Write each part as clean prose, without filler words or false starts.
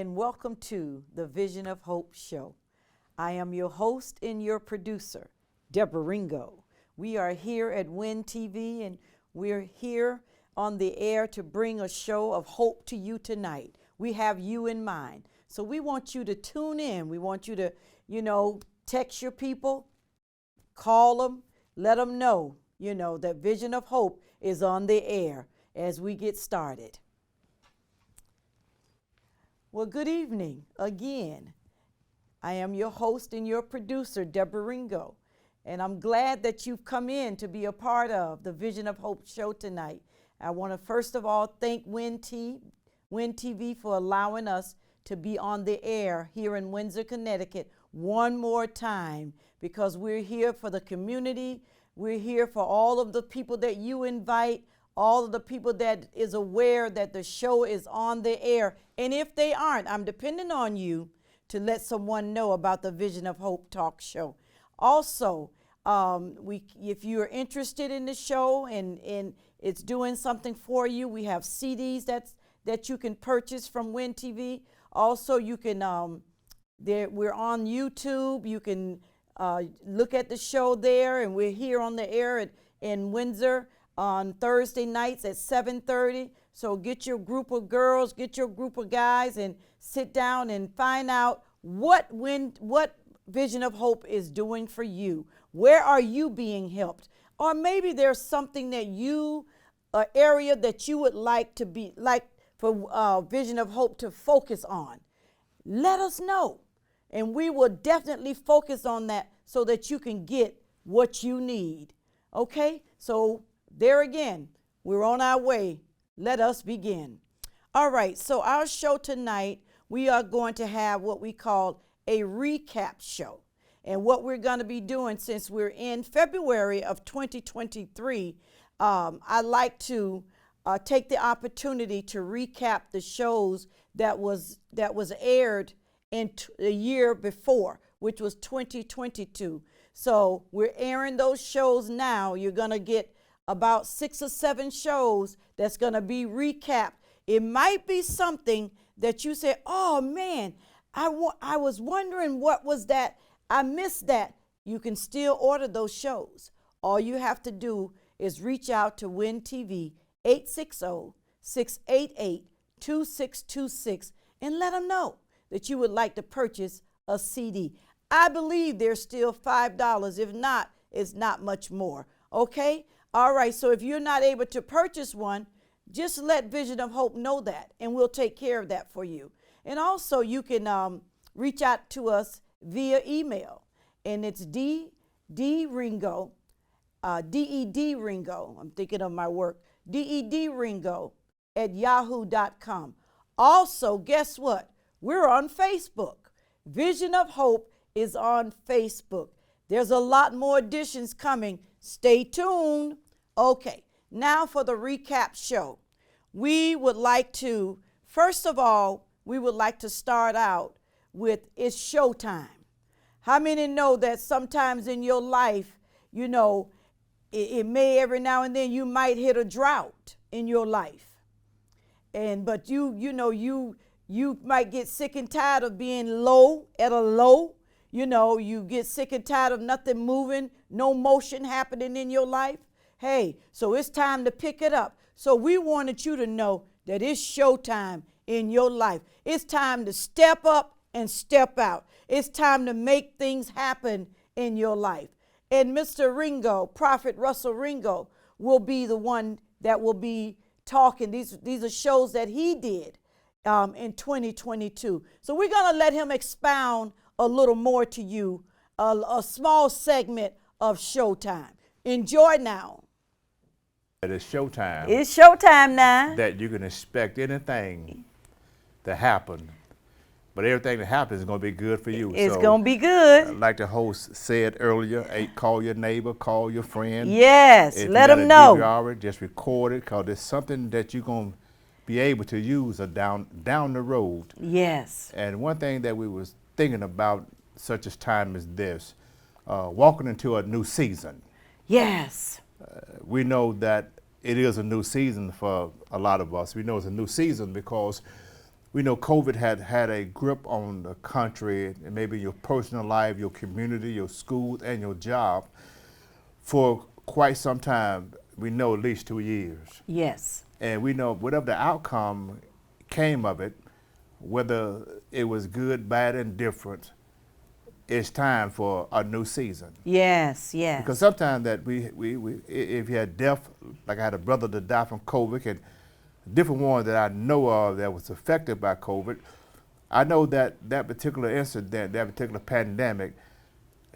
and welcome to the Vision of Hope show. I am your host and your producer, Deborah Ringo. We are here at Win TV, and we're here on the air to bring a show of hope to you tonight. We have you in mind. So we want you to tune in. We want you to, text your people, call them, let them know, that Vision of Hope is on the air as we get started. Well, good evening again. I am your host and your producer, Deborah Ringo, and I'm glad that you've come in to be a part of the Vision of Hope show tonight. I want to first of all thank Win TV for allowing us to be on the air here in Windsor, Connecticut one more time, because we're here for the community. We're here for all of the people that you invite, all of the people that is aware that the show is on the air. And if they aren't, I'm depending on you to let someone know about the Vision of Hope talk show. Also, if you're interested in the show and it's doing something for you, we have CDs that you can purchase from Win TV. Also, you can we're on YouTube. You can look at the show there, and we're here on the air in Windsor on Thursday nights at 7:30. So get your group of girls, get your group of guys, and sit down and find out what Vision of Hope is doing for you. Where are you being helped? Or maybe there's something that an area that you would like for Vision of Hope to focus on. Let us know, and we will definitely focus on that so that you can get what you need. Okay? So there again, we're on our way. Let us begin. All right, so our show tonight, we are going to have what we call a recap show. And what we're going to be doing, since we're in February of 2023, I like to take the opportunity to recap the shows that was aired in the year before, which was 2022. So we're airing those shows now. You're going to get about 6 or 7 shows that's going to be recapped. It might be something that you say, oh man, I was wondering what was that. I missed that. You can still order those shows. All you have to do is reach out to Win TV 860-688-2626 and let them know that you would like to purchase a CD. I believe they're still $5. If not, it's not much more. Okay? All right, so if you're not able to purchase one, just let Vision of Hope know that, and we'll take care of that for you. And also, you can reach out to us via email, and it's Ringo, D-E-D Ringo, I'm thinking of my work, D-E-D Ringo @yahoo.com. Also, guess what? We're on Facebook. Vision of Hope is on Facebook. There's a lot more editions coming. Stay tuned. Okay, now for the recap show. We would like to, first of all, start out with it's showtime. How many know that sometimes in your life, it may every now and then you might hit a drought in your life. But you might get sick and tired of being at a low. You get sick and tired of nothing moving, no motion happening in your life. Hey, so it's time to pick it up. So we wanted you to know that it's showtime in your life. It's time to step up and step out. It's time to make things happen in your life. And Mr. Ringo, Prophet Russell Ringo, will be the one that will be talking. These are shows that he did in 2022. So we're going to let him expound a little more to you, a small segment of showtime. Enjoy now. It's showtime. It's showtime now. That you can expect anything to happen, but everything that happens is going to be good for you. It's going to be good. Like the host said earlier, call your neighbor, call your friend. Yes, if let them know. DVR it, just record it, because it's something that you're going to be able to use down the road. Yes. And one thing that we was thinking about such a time as this, walking into a new season. Yes. We know that it is a new season for a lot of us. We know it's a new season because We know COVID had a grip on the country and maybe your personal life, your community, your schools, and your job for quite some time. We know at least 2 years. Yes. And we know whatever the outcome came of it, whether it was good, bad, and different, it's time for a new season. Yes, yes. Because sometimes that if you had death, like I had a brother that died from COVID, and different ones that I know of that was affected by COVID, I know that that particular incident, that particular pandemic,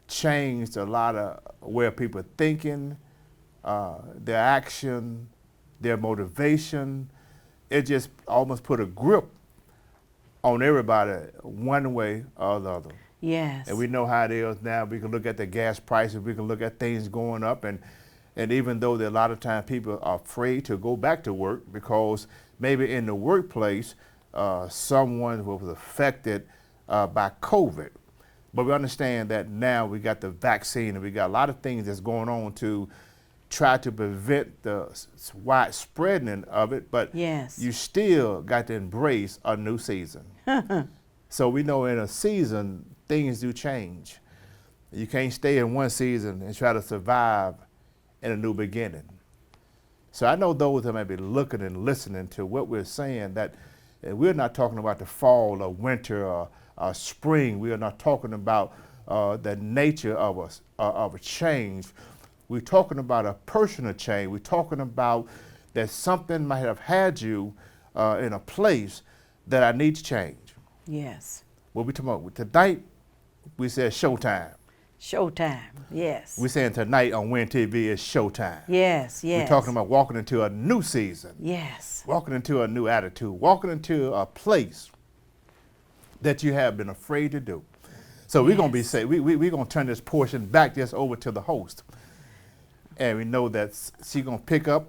changed a lot of where people are thinking, their action, their motivation. It just almost put a grip on everybody one way or the other. Yes. And we know how it is now. We can look at the gas prices, we can look at things going up, and even though there are a lot of times people are afraid to go back to work because maybe in the workplace someone was affected by COVID. But we understand that now we got the vaccine and we got a lot of things that's going on to try to prevent the widespreading of it, but yes, you still got to embrace a new season. So we know in a season, things do change. You can't stay in one season and try to survive in a new beginning. So I know those that may be looking and listening to what we're saying, that we're not talking about the fall or winter or spring. We are not talking about the nature of a change. We're talking about a personal change. We're talking about that something might have had you in a place that I need to change. yes. What we talking about tonight? We said showtime. Showtime, yes. We're saying tonight on Win TV is showtime. Yes, yes. We're talking about walking into a new season. Yes. Walking into a new attitude. Walking into a place that you have been afraid to do. So we're going to be saying, we're going to turn this portion back just over to the host. And we know that she's going to pick up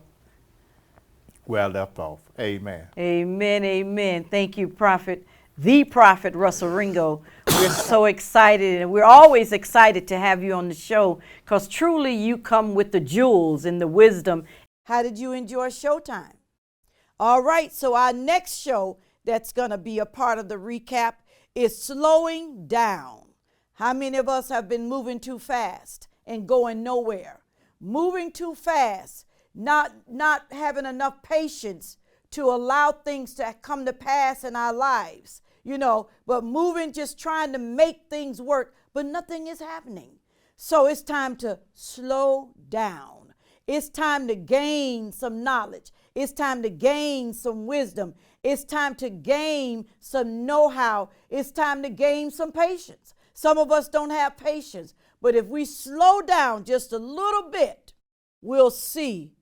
where I left off. Amen. Amen, amen. Thank you, Prophet, the Prophet Russell Ringo. We're so excited, and we're always excited to have you on the show because truly you come with the jewels and the wisdom. How did you enjoy Showtime? All right, so our next show that's going to be a part of the recap is Slowing Down. How many of us have been moving too fast and going nowhere? Moving too fast, not having enough patience to allow things to come to pass in our lives, but moving, just trying to make things work, but nothing is happening. So it's time to slow down. It's time to gain some knowledge. It's time to gain some wisdom. It's time to gain some know-how. It's time to gain some patience. Some of us don't have patience, but if we slow down just a little bit, we'll see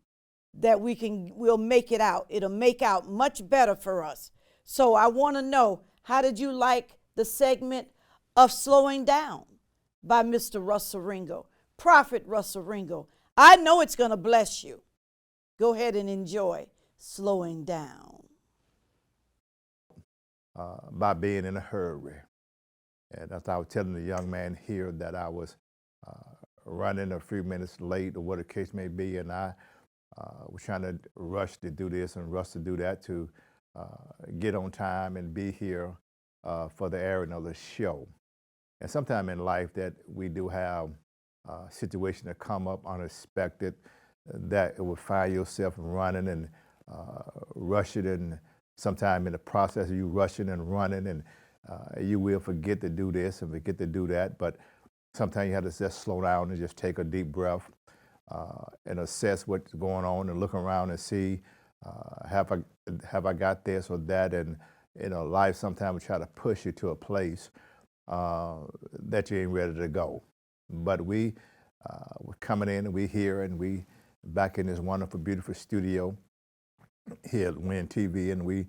that we'll make it out. It'll make out much better for us. So I want to know, how did you like the segment of Slowing Down by Mr. Russell Ringo, Prophet Russell Ringo? I know it's going to bless you. Go ahead and enjoy Slowing Down. By being in a hurry. And as I was telling the young man here that I was running a few minutes late or what the case may be, and I was trying to rush to do this and rush to do that to get on time and be here for the airing of the show. And sometime in life that we do have situations that come up unexpected, that it will find yourself running and rushing, and sometime in the process of you rushing and running, and you will forget to do this and forget to do that. But sometimes you have to just slow down and just take a deep breath and assess what's going on and look around and see, have I got this or that? And life sometimes will try to push you to a place that you ain't ready to go. But we're coming in and we're here and we back in this wonderful, beautiful studio here at Win TV, and we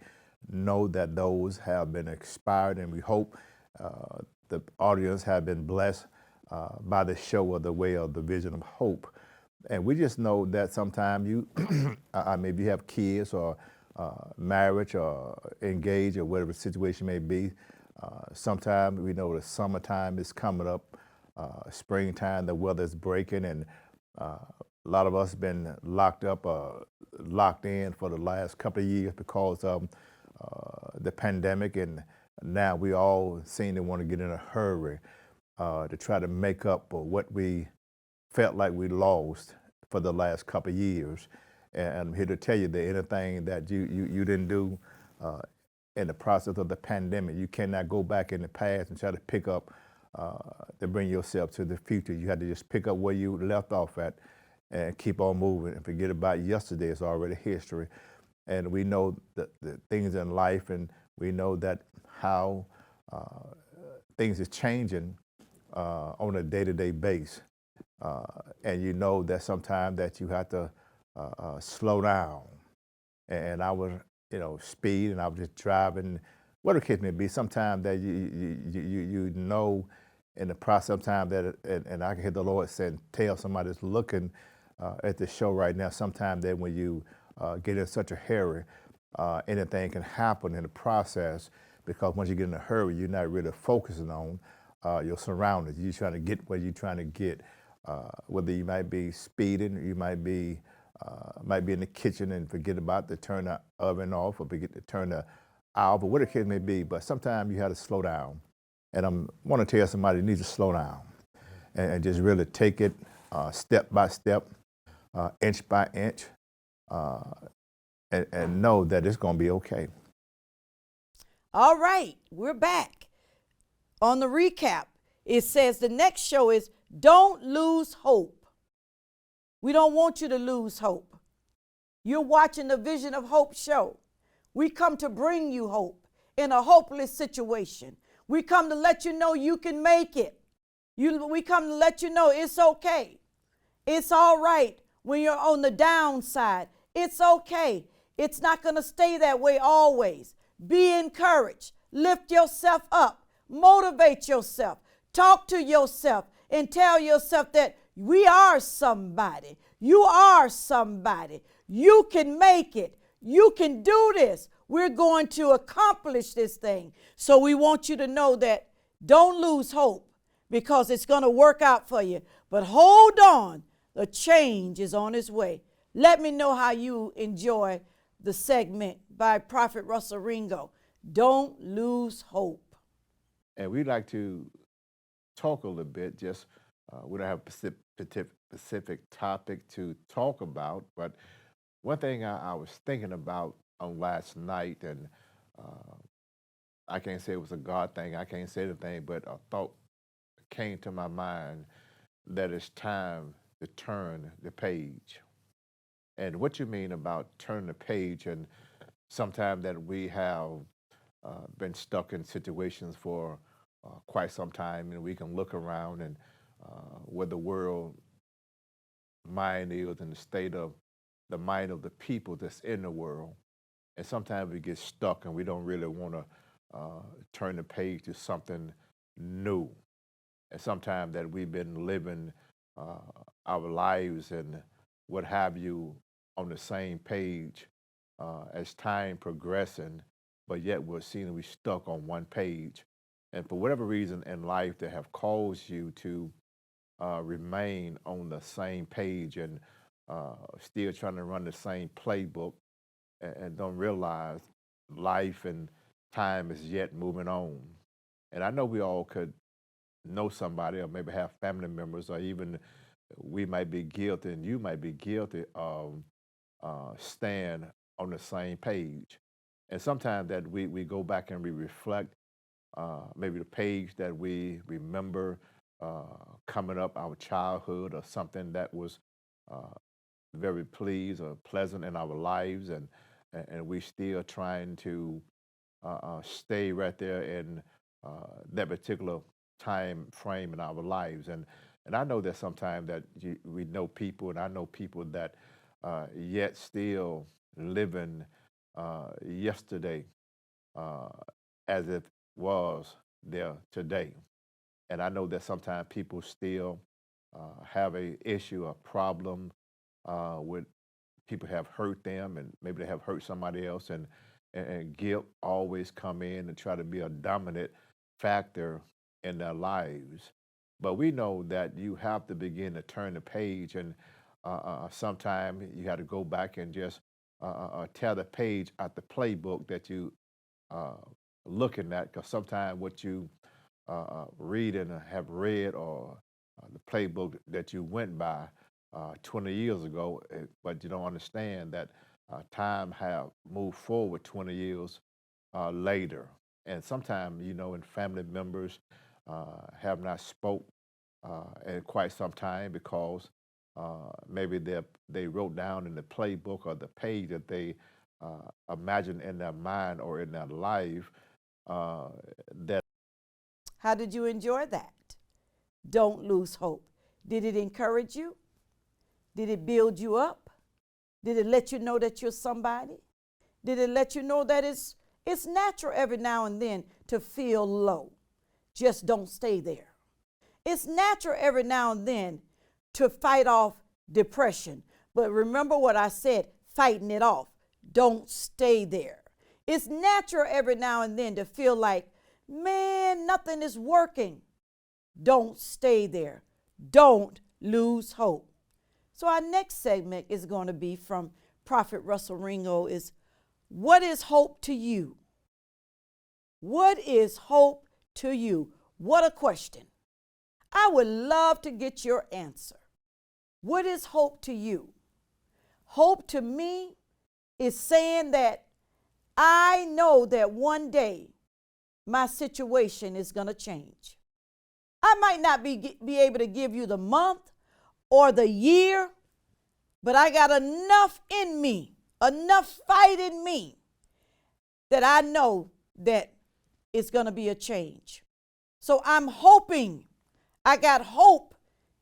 know that those have been expired, and we hope the audience have been blessed by the show of the way of the vision of hope. And we just know that sometimes you, maybe you have kids or marriage or engaged or whatever the situation may be. Sometimes we know the summertime is coming up, springtime, the weather's breaking, and a lot of us been locked up, locked in for the last couple of years because of the pandemic, and now we all seem to want to get in a hurry to try to make up for what we felt like we lost for the last couple of years. And I'm here to tell you that anything that you didn't do in the process of the pandemic, you cannot go back in the past and try to pick up to bring yourself to the future. You had to just pick up where you left off at and keep on moving and forget about yesterday. It's already history. And we know the things in life, and we know that how things is changing on a day-to-day basis. And you know that sometimes that you have to slow down. And I was, speed, and I was just driving, whatever the case may be. Sometimes that you know in the process, sometimes that, and I can hear the Lord saying, tell somebody that's looking at the show right now, sometimes that when you get in such a hurry, anything can happen in the process, because once you get in a hurry, you're not really focusing on your surroundings. You're trying to get where you're trying to get, whether you might be speeding, you might be in the kitchen and forget about to turn the oven off, or forget to turn the off, or whatever the case may be. But sometimes you have to slow down. And I want to tell somebody you need to slow down and just really take it step by step, inch by inch, and know that it's going to be okay. All right, we're back. On the recap, it says the next show is Don't Lose Hope. We don't want you to lose hope. You're watching the Vision of Hope show. We come to bring you hope in a hopeless situation. We come to let you know you can make it. We come to let you know it's okay. It's all right when you're on the downside. It's okay. It's not going to stay that way always. Be encouraged. Lift yourself up. Motivate yourself. Talk to yourself and tell yourself that we are somebody. You are somebody. You can make it. You can do this. We're going to accomplish this thing. So we want you to know that don't lose hope, because it's going to work out for you. But hold on. The change is on its way. Let me know how you enjoy the segment by Prophet Russell Ringo. Don't lose hope. And we'd like to talk a little bit, just we don't have a specific topic to talk about, but one thing I was thinking about on last night, and I can't say it was a God thing, I can't say anything, but a thought came to my mind that it's time to turn the page. And what you mean about turn the page, and sometimes that we have been stuck in situations for quite some time, and we can look around and where the world mind is and the state of the mind of the people that's in the world. And sometimes we get stuck and we don't really want to turn the page to something new. And sometimes that we've been living our lives and what have you on the same page as time progressing, but yet we're seeing we stuck on one page. And for whatever reason in life that have caused you to remain on the same page and still trying to run the same playbook, and don't realize life and time is yet moving on. And I know we all could know somebody, or maybe have family members, or even we might be guilty and you might be guilty of staying on the same page. And sometimes that we go back and we reflect maybe the page that we remember coming up our childhood, or something that was uh, very pleased or pleasant in our lives, and we still trying to stay right there in that particular time frame in our lives. And I know that sometimes that we know people, and I know people that yet still living yesterday uh, as if was there today. And I know that sometimes people still have a issue, a problem with people have hurt them, and maybe they have hurt somebody else, and guilt always come in and try to be a dominant factor in their lives. But we know that you have to begin to turn the page, and sometimes you have to go back and just tear the page out the playbook that you uh, looking at, because sometimes what you read and have read, or the playbook that you went by 20 years ago, but you don't understand that time have moved forward 20 years later. And sometimes, and family members have not spoke in quite some time, because maybe they wrote down in the playbook or the page that they imagined in their mind or in their life uh, that. How did you enjoy that? Don't lose hope. Did it encourage you? Did it build you up? Did it let you know that you're somebody? Did it let you know that it's natural every now and then to feel low? Just don't stay there. It's natural every now and then to fight off depression. But remember what I said, fighting it off. Don't stay there. It's natural every now and then to feel like, man, nothing is working. Don't stay there. Don't lose hope. So our next segment is going to be from Prophet Russell Ringo, is what is hope to you? What is hope to you? What a question. I would love to get your answer. What is hope to you? Hope to me is saying that I know that one day my situation is going to change. I might not be able to give you the month or the year, but I got enough in me, enough fight in me, that I know that it's going to be a change. So I'm hoping, I got hope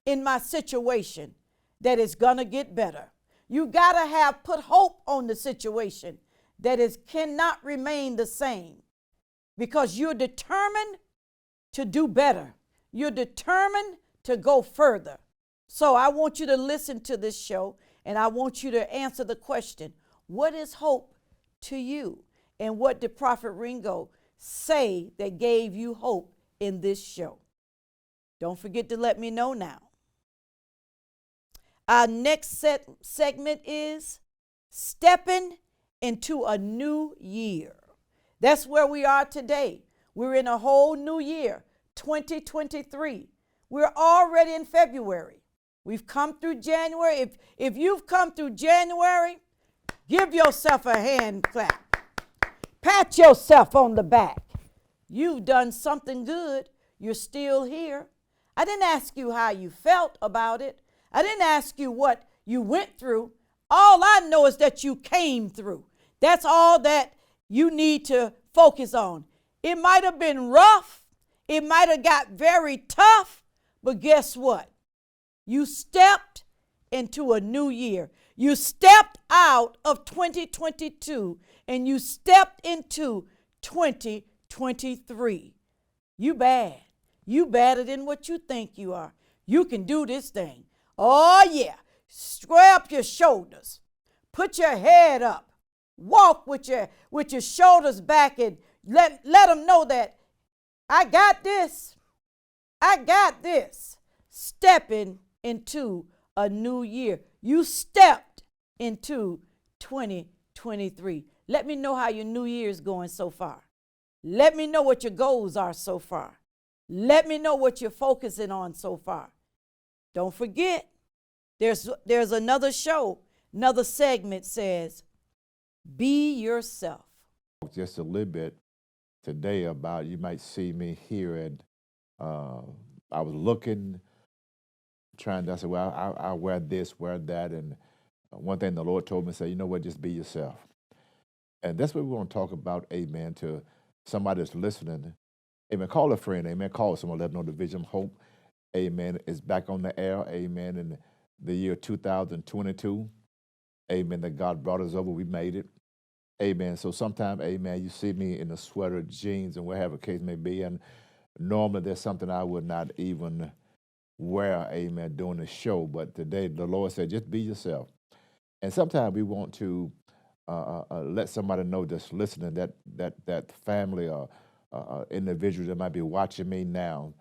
in my situation that it's going to get better. You got to put hope on the situation that it cannot remain the same, because you're determined to do better. You're determined to go further. So I want you to listen to this show, and I want you to answer the question, what is hope to you? And what did Prophet Ringo say that gave you hope in this show? Don't forget to let me know now. Our next segment is stepping into a new year. That's where we are today. We're in a whole new year, 2023. We're already in February. We've come through January. If you've come through January, give yourself a hand clap. Pat yourself on the back. You've done something good. You're still here. I didn't ask you how you felt about it. I didn't ask you what you went through. All I know is that you came through. That's all that you need to focus on. It might have been rough. It might have got very tough. But guess what? You stepped into a new year. You stepped out of 2022 and you stepped into 2023. You bad. You better than what you think you are. You can do this thing. Oh, yeah. Square up your shoulders. Put your head up. Walk with your shoulders back, and let them know that I got this. I got this. Stepping into a new year. You stepped into 2023. Let me know how your new year is going so far. Let me know what your goals are so far. Let me know what you're focusing on so far. Don't forget, there's another show, another segment says, be yourself. Just a little bit today about, you might see me here, and I was looking, trying to, I said, well, I'll wear this, wear that. And one thing the Lord told me, say, you know what, just be yourself. And that's what we want to talk about, amen, to somebody that's listening. Amen. Call a friend, amen. Call someone, let them know the Vision of Hope, amen, is back on the air, amen, in the year 2022. Amen, that God brought us over, we made it. Amen. So sometimes, amen, you see me in a sweater, jeans, and whatever case may be, and normally there's something I would not even wear, amen, during the show. But today the Lord said, just be yourself. And sometimes we want to let somebody know that's listening, that family or individual that might be watching me now,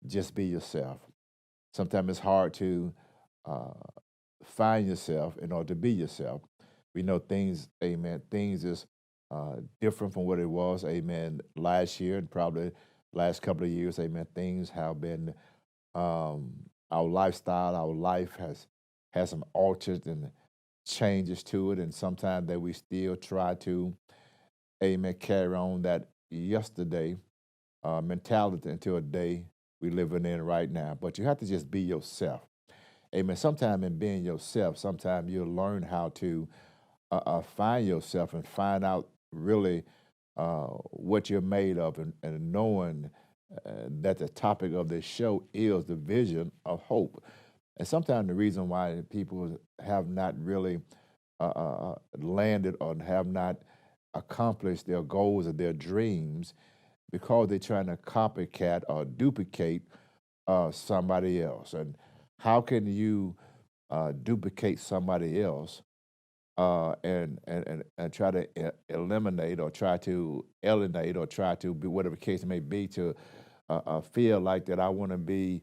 just be yourself. Sometimes it's hard to find yourself in order to be yourself. We know things, amen, things is different from what it was, amen, last year and probably last couple of years, amen. Things have been, our lifestyle, our life has some alters and changes to it, and sometimes that we still try to, amen, carry on that yesterday mentality into a day we living in right now. But you have to just be yourself. Amen. Sometimes in being yourself, sometimes you'll learn how to find yourself and find out really what you're made of, and knowing that the topic of this show is the vision of hope. And sometimes the reason why people have not really landed or have not accomplished their goals or their dreams because they're trying to copycat or duplicate somebody else. And how can you duplicate somebody else and try to eliminate or try to alienate or try to be whatever case it may be to feel like that I want to be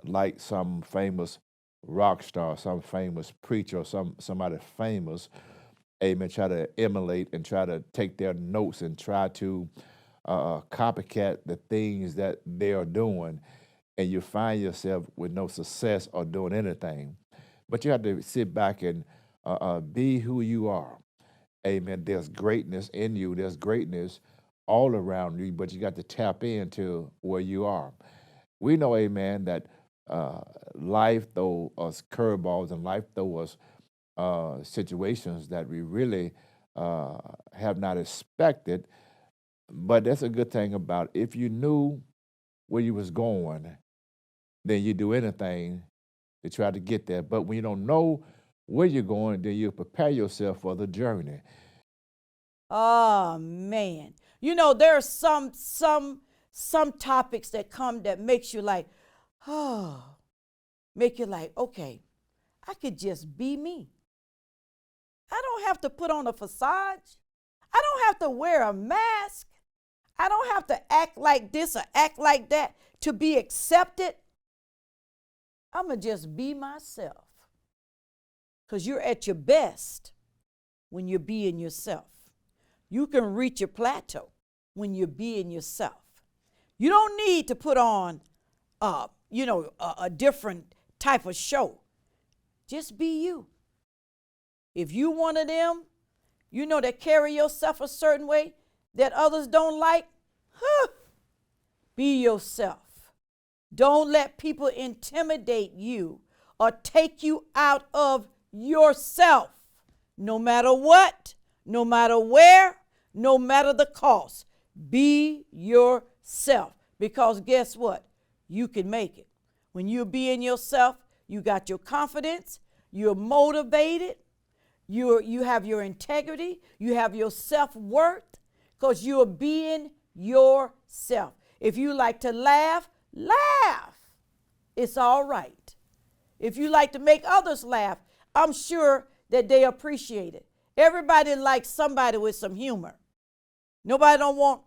like some famous rock star, some famous preacher, or somebody famous, amen, try to emulate and try to take their notes and try to copycat the things that they are doing, and you find yourself with no success or doing anything. But you have to sit back and be who you are. Amen. There's greatness in you. There's greatness all around you, but you got to tap into where you are. We know, amen, that life throw us curveballs and life throw us situations that we really have not expected. But that's a good thing about it. If you knew where you was going, then you do anything to try to get there. But when you don't know where you're going, then you prepare yourself for the journey. Oh man. You know, there are some topics that come that makes you like, oh, make you like, okay, I could just be me. I don't have to put on a facade. I don't have to wear a mask. I don't have to act like this or act like that to be accepted. I'm going to just be myself. Because you're at your best when you're being yourself. You can reach your plateau when you're being yourself. You don't need to put on, a different type of show. Just be you. If you one of them, that carry yourself a certain way that others don't like, be yourself. Don't let people intimidate you or take you out of yourself, no matter what, no matter where, no matter the cost. Be yourself, because guess what? You can make it. When you're being yourself, you got your confidence, you're motivated, you have your integrity, you have your self-worth, because you're being yourself. If you like to laugh, laugh. It's all right. If you like to make others laugh, I'm sure that they appreciate it. Everybody likes somebody with some humor. Nobody don't want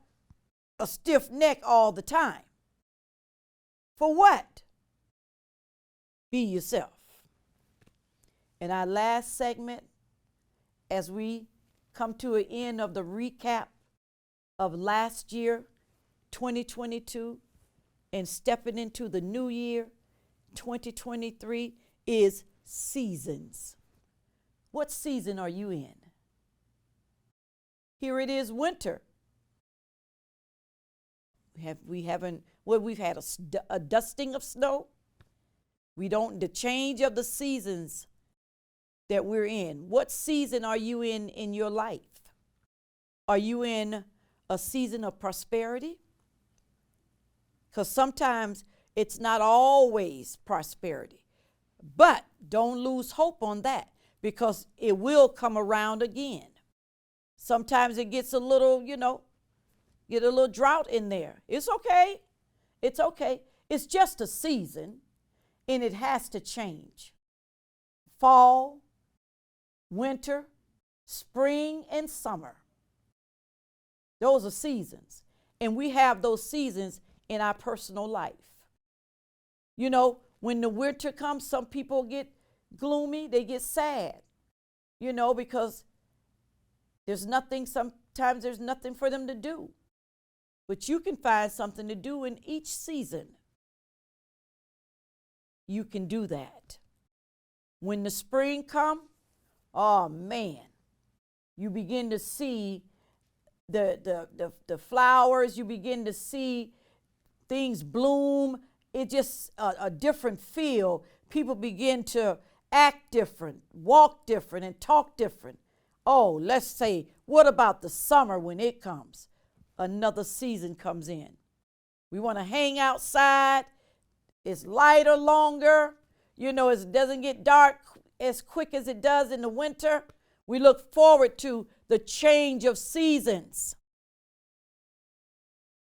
a stiff neck all the time. For what? Be yourself. In our last segment, as we come to an end of the recap of last year, 2022, and stepping into the new year, 2023, is seasons. What season are you in? Here it is, winter. We've had a dusting of snow. The change of the seasons that we're in. What season are you in your life? Are you in a season of prosperity? Because sometimes it's not always prosperity. But don't lose hope on that, because it will come around again. Sometimes it gets a little, get a little drought in there. It's okay. It's okay. It's just a season, and it has to change. Fall, winter, spring, and summer. Those are seasons. And we have those seasons in our personal life. When the winter comes, some people get gloomy, they get sad, because there's nothing times there's nothing for them to do. But you can find something to do in each season. You can do that. When the spring comes, oh man, you begin to see the flowers, you begin to see things bloom. It's just a different feel. People begin to act different, walk different, and talk different. Oh, let's say, what about the summer when it comes? Another season comes in. We want to hang outside. It's lighter longer. You know, it doesn't get dark as quick as it does in the winter. We look forward to the change of seasons.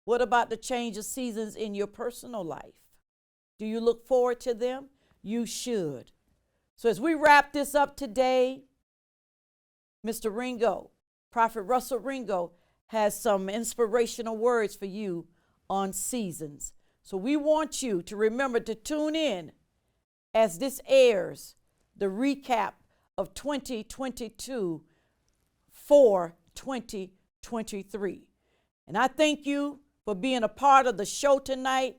What about the change of seasons in your personal life? Do you look forward to them? You should. So as we wrap this up today, Mr. Ringo, Prophet Russell Ringo, has some inspirational words for you on seasons. So we want you to remember to tune in as this airs, the recap of 2022 for 2023. And I thank you for being a part of the show tonight.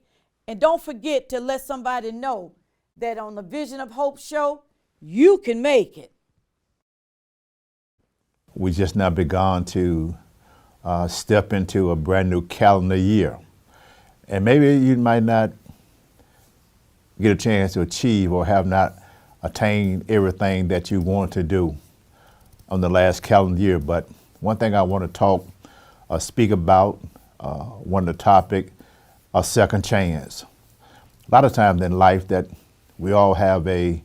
And don't forget to let somebody know that on the Vision of Hope show, you can make it. We just now begun to step into a brand new calendar year. And maybe you might not get a chance to achieve or have not attained everything that you want to do on the last calendar year. But one thing I want to speak about, one of the topic, a second chance. A lot of times in life that we all have a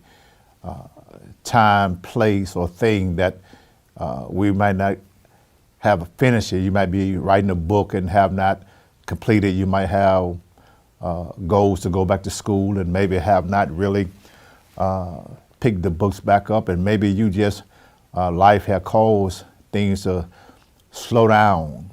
time, place, or thing that we might not have finished it. You might be writing a book and have not completed. You might have goals to go back to school and maybe have not really picked the books back up, and maybe you just life has caused things to slow down.